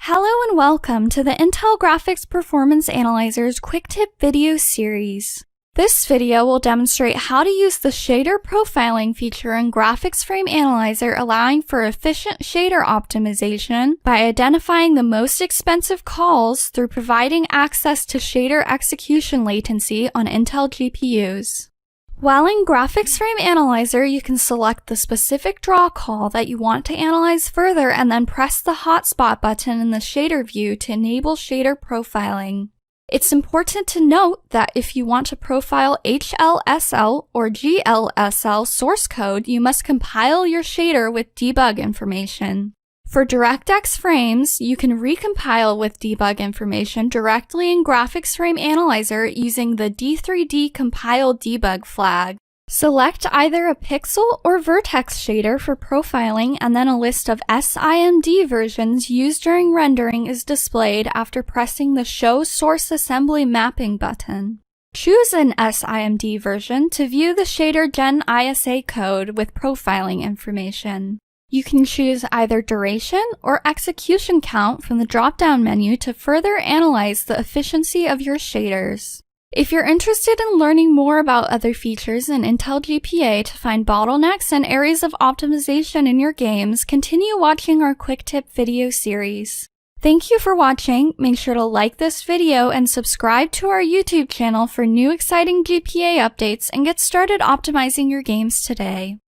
Hello and welcome to the Intel Graphics Performance Analyzer's Quick Tip video series. This video will demonstrate how to use the shader profiling feature in Graphics Frame Analyzer, allowing for efficient shader optimization by identifying the most expensive calls through providing access to shader execution latency on Intel GPUs. While in Graphics Frame Analyzer, you can select the specific draw call that you want to analyze further and then press the hotspot button in the shader view to enable shader profiling. It's important to note that if you want to profile HLSL or GLSL source code, you must compile your shader with debug information. For DirectX frames, you can recompile with debug information directly in Graphics Frame Analyzer using the D3D compile debug flag. Select either a pixel or vertex shader for profiling, and then a list of SIMD versions used during rendering is displayed after pressing the Show Source Assembly Mapping button. Choose an SIMD version to view the shader Gen ISA code with profiling information. You can choose either duration or execution count from the drop-down menu to further analyze the efficiency of your shaders. If you're interested in learning more about other features in Intel GPA to find bottlenecks and areas of optimization in your games, continue watching our Quick Tip video series. Thank you for watching. Make sure to like this video and subscribe to our YouTube channel for new exciting GPA updates and get started optimizing your games today.